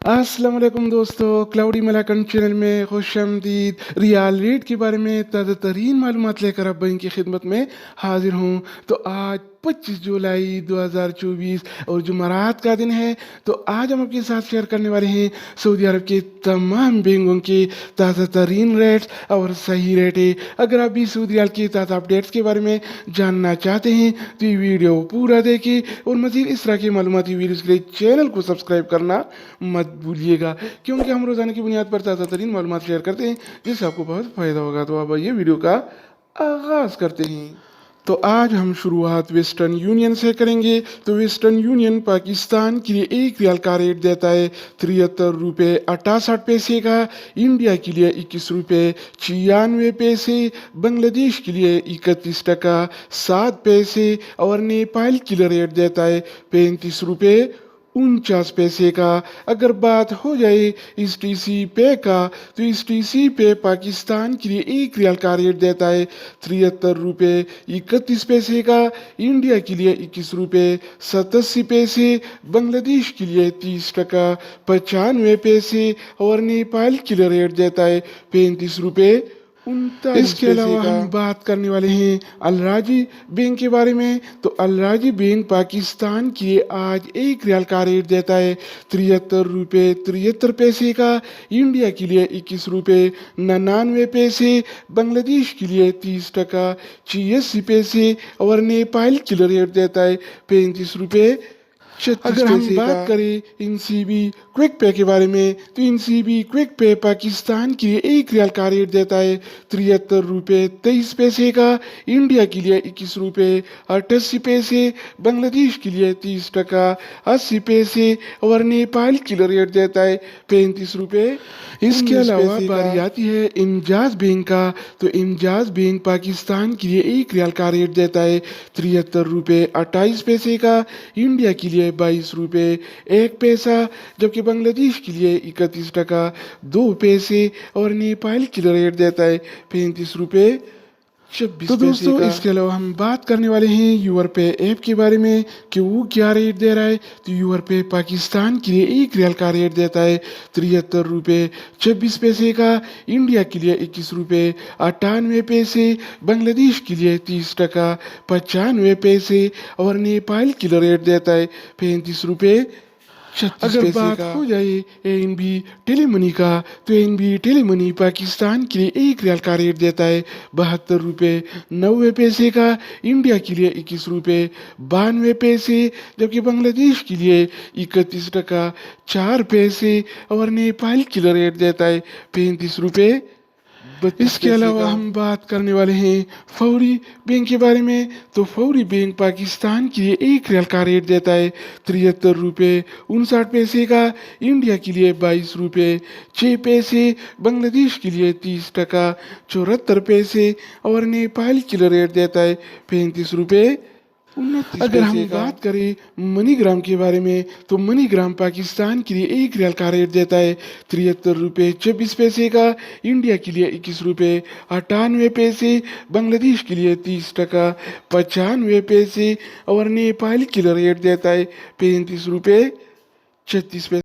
अस्सलाम वालेकुम दोस्तों, क्लाउडी मलाकन चैनल में खुश आमदीद। रियाल रेट के बारे में ताज़ा तरीन मालूमात लेकर अब इनकी खिदमत में हाजिर हूँ। तो आज 25 जुलाई 2024 और जुमेरात का दिन है। तो आज हम आपके साथ शेयर करने वाले हैं सऊदी अरब के तमाम बैंकों के ताज़ा तरीन रेट्स और सही रेट है। अगर आप भी सऊदी रियाल के ताज़ा अपडेट्स के बारे में जानना चाहते हैं तो ये वीडियो पूरा देखें और मज़ीद इस तरह की मालूमाती वीडियोज़ के लिए चैनल को सब्सक्राइब करना मत भूलिएगा, क्योंकि हम रोज़ाना की बुनियाद पर ताज़ा तरीन मालूमात शेयर करते हैं जिससे आपको बहुत फ़ायदा होगा। तो अब ये वीडियो का आगाज़ करते हैं। तो आज हम शुरुआत वेस्टर्न यूनियन से करेंगे। तो वेस्टर्न यूनियन पाकिस्तान के लिए 1 रियाल का रेट देता है 73 रुपये 68 पैसे का, इंडिया के लिए 21 रुपये 96 पैसे, बांग्लादेश के लिए 31 टका 7 पैसे और नेपाल के लिए रेट देता है 35 रुपये 49 पैसे का। अगर बात हो जाए इस टीसी पे का, तो इस टीसी पे पाकिस्तान के लिए 1 रियाल का रेट देता है 73 रुपये 31 पैसे का, इंडिया के लिए 21 रुपये 87 पैसे, बांग्लादेश के लिए 30 टका 95 पैसे और नेपाल के लिए रेट देता है 35 रुपये 39। इसके अलावा हम बात करने वाले हैं अलराजी बैंक के बारे में। तो अलराजी बैंक पाकिस्तान के लिए आज 1 रियाल का रेट देता है 73 रुपये 73 पैसे का, इंडिया के लिए 21 रुपये 99 पैसे, बांग्लादेश के लिए 30 टका 86 पैसे और नेपाल के लिए रेट देता है 35 रुपये 36 पैसे। अगर हम बात करें इनसीबी क्विक पे के बारे में, तो इनसीबी क्विक पे पाकिस्तान के लिए 1 रियाल का रेट देता है 73 रुपये 23 पैसे का, इंडिया के लिए 21 रुपये 88 पैसे, बांग्लादेश के लिए 30 टका 80 पैसे और नेपाल के लिए रेट देता है 35 रुपये। इसके अलावा बारी आती है इमजाज बैंक का। तो इमजाज बैंक पाकिस्तान के लिए 1 रियाल का रेट देता है 73 रुपये 28 पैसे का, इंडिया के लिए 22 रुपये 1 पैसा, जबकि बांग्लादेश के लिए 31 टका 2 पैसे और नेपाल के लिए रेट देता है 35 रुपये 26 तो दोस्तों इसके अलावा हम बात करने वाले हैं यूर पे ऐप के बारे में कि वो क्या रेट दे रहा है। तो यूर पे पाकिस्तान के लिए 1 रियाल का रेट देता है 73 रुपये 26 पैसे का, इंडिया के लिए 21 रुपये 98 पैसे, बांग्लादेश के लिए 30 टका 95 पैसे और नेपाल के लिए रेट देता है 35 रुपये 36 पैसे। अगर बात हो जाए एनबी टेलीमनी का, तो एनबी टेलीमनी पाकिस्तान के लिए 1 रियाल का रेट देता है 72 रुपये 90 पैसे का, इंडिया के लिए 21 रुपये 92 पैसे, जबकि बांग्लादेश के लिए 31 टका 4 पैसे और नेपाल के लिए रेट देता है 35 रुपये 32 इसके अलावा हम बात करने वाले हैं फौरी बैंक के बारे में। तो फौरी बैंक पाकिस्तान के लिए 1 रियाल का रेट देता है 73 रुपये 59 पैसे का, इंडिया के लिए 22 रुपये 6 पैसे, बांग्लादेश के लिए 30 टका 74 पैसे और नेपाल के लिए रेट देता है 35 रुपये 29। अगर हम बात करें मनीग्राम के बारे में, तो मनीग्राम पाकिस्तान के लिए 1 रियाल का रेट देता है 73 रुपये 26 पैसे का, इंडिया के लिए 21 रुपये 98 पैसे, बांग्लादेश के लिए 30 टका 95 पैसे और नेपाल के लिए रेट देता है 35 रुपये 36 पैसे।